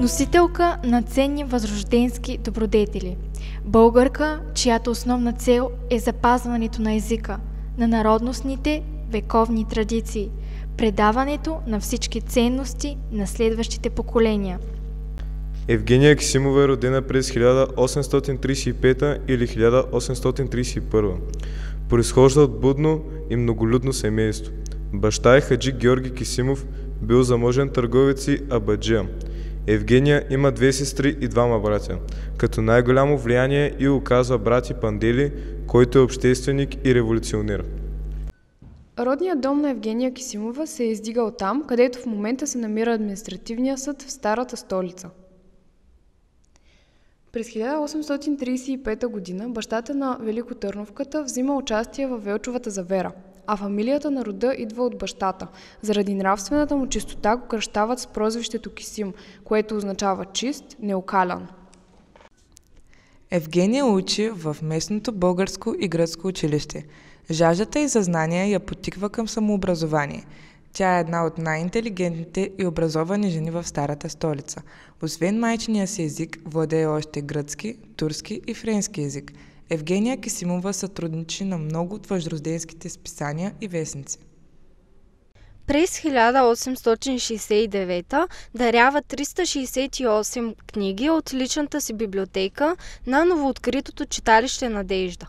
Носителка на ценни възрожденски добродетели. Българка, чиято основна цел е запазването на езика, на народностните вековни традиции, предаването на всички ценности на следващите поколения. Евгения Аксимова е родена през 1835 или 1831. Произхожда от будно и многолюдно семейство. Баща е Хаджи Георги Кисимов, бил заможен търговец и абаджия. Евгения има 2 сестри и 2 братя, като най-голямо влияние и оказва брати Пандели, който е общественик и революционер. Родният дом на Евгения Кисимова се е издигал там, където в момента се намира административния съд в старата столица. През 1835 г. бащата на Великотърновката взима участие във Велчовата завера, а фамилията на рода идва от бащата. Заради нравствената му чистота го кръщават с прозвището Кисим, което означава чист, неокалян. Евгения учи в местното българско и гръцко училище. Жаждата й за знания я потиква към самообразование. Тя е една от най-интелигентните и образовани жени в старата столица. Освен майчиния си език, владее още гръцки, турски и френски език. Евгения Кисимова сътрудничи на много от възрожденските списания и вестници. През 1869 дарява 368 книги от личната си библиотека на новооткритото читалище Надежда.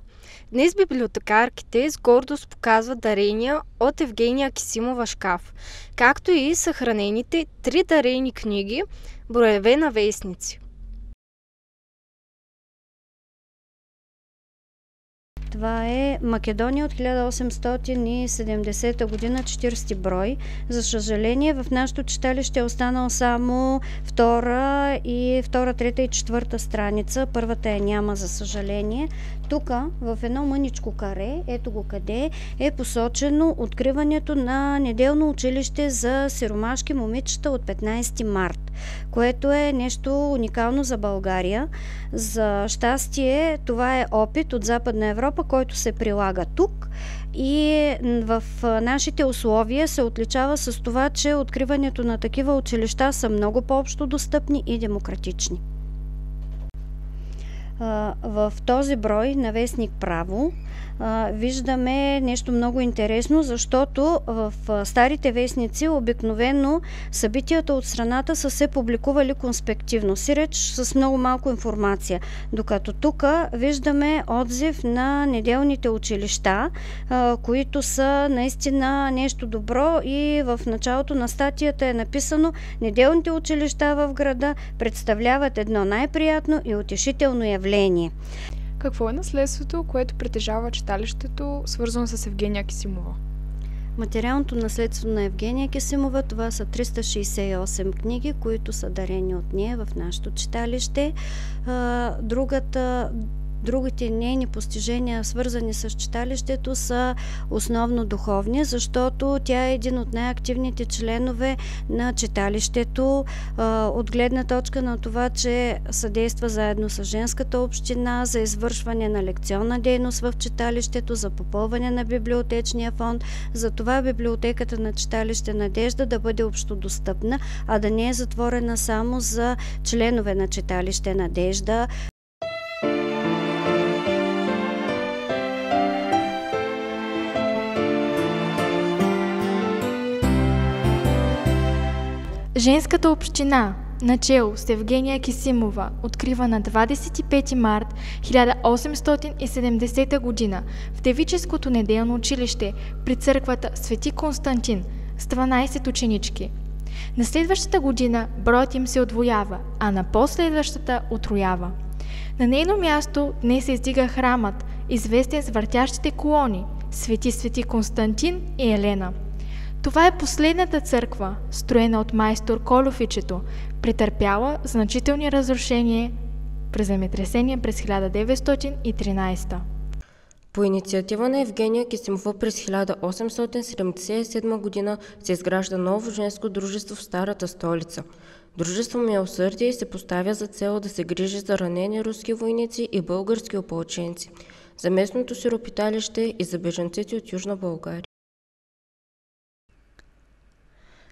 Днес библиотекарките с гордост показват дарения от Евгения Кисимова шкаф, както и съхранените 3 дарени книги, броеве на вестници. Това е Македония от 1870 година, 40 брой. За съжаление, в нашото читалище е останал само втора, трета и четвърта страница. Първата я няма, за съжаление. Тук, в едно мъничко каре, ето го къде, е посочено откриването на неделно училище за сиромашки момичета от 15 март, което е нещо уникално за България. За щастие, това е опит от Западна Европа, който се прилага тук и в нашите условия се отличава с това, че откриването на такива училища са много по-общо достъпни и демократични. В този брой на вестник Право виждаме нещо много интересно, защото в старите вестници обикновено събитията от страната са се публикували конспективно, сиреч с много малко информация, докато тук виждаме отзив на неделните училища, които са наистина нещо добро, и в началото на статията е написано: неделните училища в града представляват едно най-приятно и утешително явление. Какво е наследството, което притежава читалището, свързано с Евгения Кисимова? Материалното наследство на Евгения Кисимова, това са 368 книги, които са дарени от нея в нашето читалище. Другите нейни постижения, свързани с читалището, са основно духовни, защото тя е един от най-активните членове на читалището, от гледна точка на това, че съдейства заедно с женската община за извършване на лекционна дейност в читалището, за попълване на библиотечния фонд, за това библиотеката на читалище Надежда да бъде общодостъпна, а да не е затворена само за членове на читалище Надежда. Женската община, начело с Евгения Кисимова, открива на 25 март 1870 година в девическото неделно училище при църквата Свети Константин с 12 ученички. На следващата година броят им се удвоява, а на последващата утроява. На нейно място днес се издига храмът, известен с въртящите колони Свети Константин и Елена. Това е последната църква, строена от майстор Колюфичето, претърпяла значителни разрушения при земетресение през 1913. По инициатива на Евгения Кисимова през 1877 година се изгражда ново женско дружество в Старата столица. Дружество Милосърдие се поставя за цел да се грижи за ранени руски войници и български опълченци, за местното сиропиталище и за бежанците от Южна България.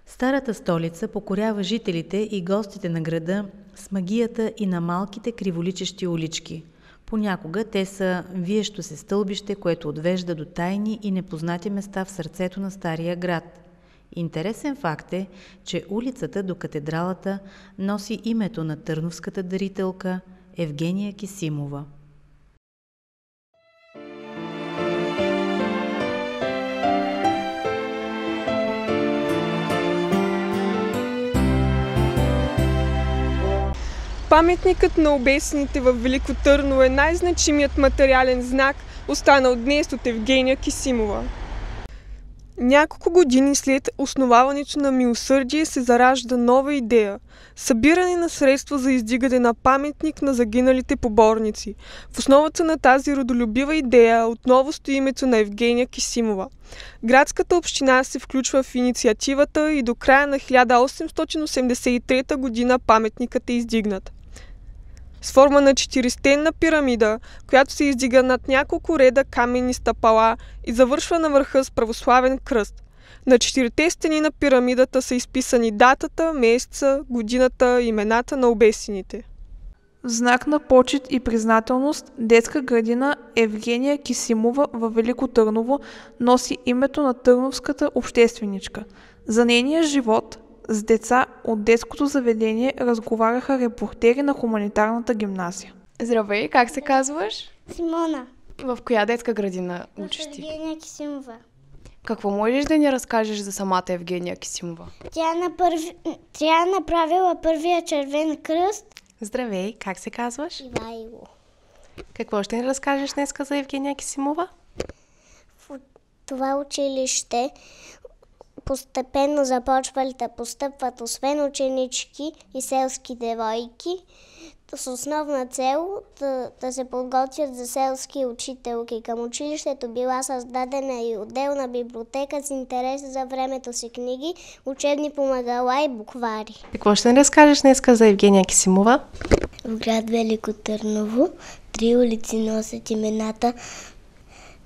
Старата столица покорява жителите и гостите на града с магията и на малките криволичещи улички. Понякога те са виещо се стълбище, което отвежда до тайни и непознати места в сърцето на стария град. Интересен факт е, че улицата до катедралата носи името на търновската дарителка Евгения Кисимова. Паметникът на обесените в Велико Търново е най-значимият материален знак, останал днес от Евгения Кисимова. Няколко години след основаването на Милосърдие се заражда нова идея – събиране на средства за издигане на паметник на загиналите поборници. В основата на тази родолюбива идея отново стои името на Евгения Кисимова. Градската община се включва в инициативата и до края на 1883 година паметникът е издигнат. С форма на 4-стенна пирамида, която се издига над няколко реда каменни стъпала и завършва на върха с православен кръст. На 4-те стени на пирамидата са изписани датата, месеца, годината и имената на обесените. В знак на почет и признателност, детска градина Евгения Кисимова във Велико Търново носи името на търновската общественичка. За нейния живот с деца от детското заведение разговаряха репортери на хуманитарната гимназия. Здравей, как се казваш? Симона. В коя детска градина учиш ти? Евгения Кисимова. Какво можеш да ни разкажеш за самата Евгения Кисимова? Тя направила първия червен кръст. Здравей, как се казваш? Ивайло. Какво ще ни разкажеш днеска за Евгения Кисимова? В това училище постепенно започвали да постъпват освен ученички и селски девойки, с основна цел да се подготвят за селски учителки. Към училището била създадена и отделна библиотека с интерес за времето си книги, учебни помагала и буквари. Какво ще ни разкажеш днеска за Евгения Кисимова? В град Велико Търново 3 улици носят имената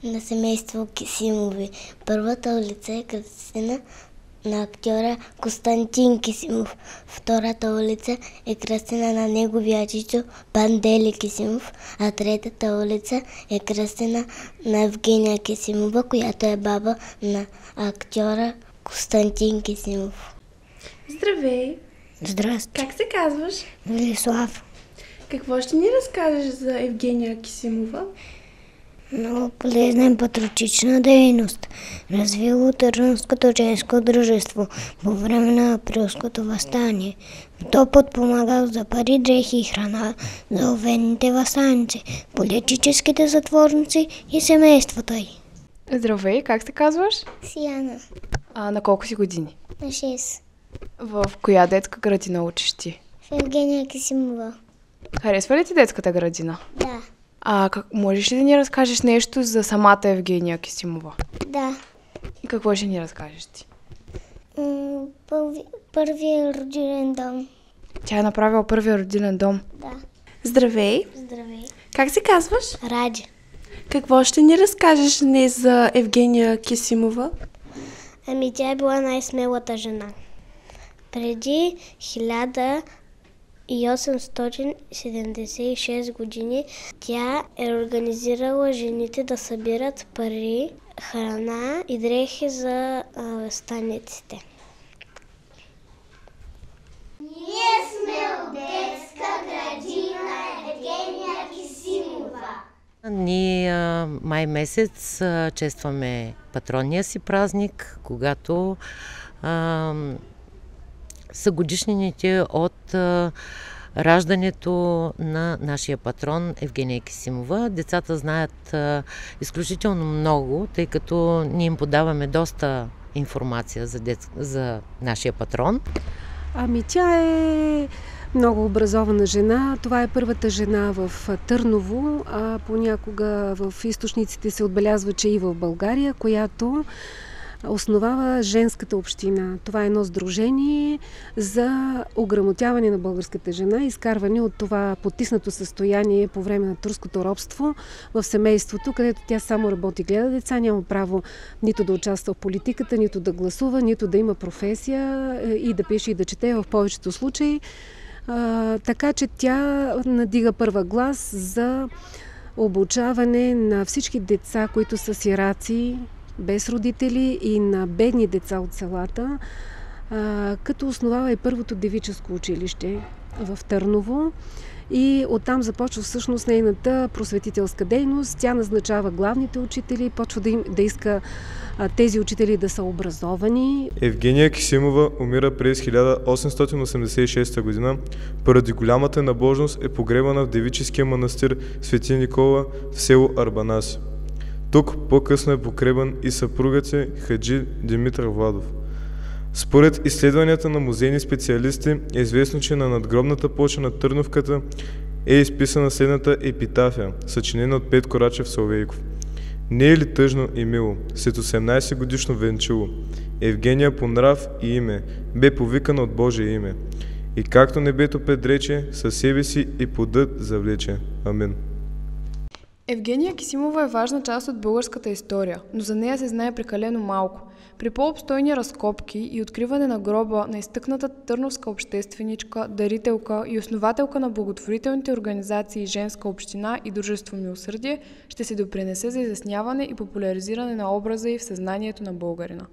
на семейство Кисимови. Първата улица е кръстена на актьора Константин Кисимов. Втората улица е кръстена на неговия чичо Пандели Кисимов, а третата улица е кръстена на Евгения Кисимова, която е баба на актьора Константин Кисимов. Здравей! Здрасти! Как се казваш? Велислав. Какво ще ни разкажеш за Евгения Кисимова? Много полезна и патриотична дейност. Развило Търновското женско дружество по време на априлското въстание. То подпомагал за пари, дрехи и храна за овенните въстаници, политическите затворници и семействата й. Здравей, как се казваш? Сияна. На колко си години? На 6. В коя детска градина учиш ти? В Евгения Кисимова. Харесва ли ти детската градина? Да. Можеш ли да ни разкажеш нещо за самата Евгения Кисимова? Да. И какво ще ни разкажеш ти? Първия родилен дом. Тя е направила първия родилен дом? Да. Здравей! Здравей! Как се казваш? Ради. Какво ще ни разкажеш днес за Евгения Кисимова? Тя е била най-смелата жена. Преди 1876 години тя е организирала жените да събират пари, храна и дрехи за станиците. Ние сме от детска градина Евгения Кисимова. Ние май месец честваме патронния си празник, когато са годишнините от раждането на нашия патрон Евгения Кисимова. Децата знаят изключително много, тъй като ние им подаваме доста информация за нашия патрон. Тя е много образована жена. Това е първата жена в Търново, а понякога в източниците се отбелязва, че и в България, която основава женската община. Това е едно сдружение за ограмотяване на българската жена, изкарване от това потиснато състояние по време на турското робство в семейството, където тя само работи, гледа деца, няма право нито да участва в политиката, нито да гласува, нито да има професия и да пише и да чете в повечето случаи. Така че тя надига първа глас за обучаване на всички деца, които са сираци, без родители, и на бедни деца от селата, като основава и първото девическо училище в Търново. И оттам започва всъщност нейната просветителска дейност. Тя назначава главните учители, почва да иска тези учители да са образовани. Евгения Кисимова умира през 1886 година. Поради голямата набожност е погребана в девическия манастир Свети Никола в село Арбанаси. Тук по-късно е погребан и съпругът си хаджи Димитър Владов. Според изследванията на музейни специалисти е известно, че на надгробната плоча на Търновката е изписана следната епитафия, съчинена от Петко Рачев Соловейков. Не е ли тъжно и мило, след 18 годишно венчило, Евгения по нрав и име, бе повикана от Божие име. И както небето предрече, със себе си и подът завлече. Амин. Евгения Кисимова е важна част от българската история, но за нея се знае прекалено малко. При по-обстойни разкопки и откриване на гроба на изтъкната търновска общественичка, дарителка и основателка на благотворителните организации Женска община и Дружество Милосърдие ще се допринесе за изясняване и популяризиране на образа й в съзнанието на българина.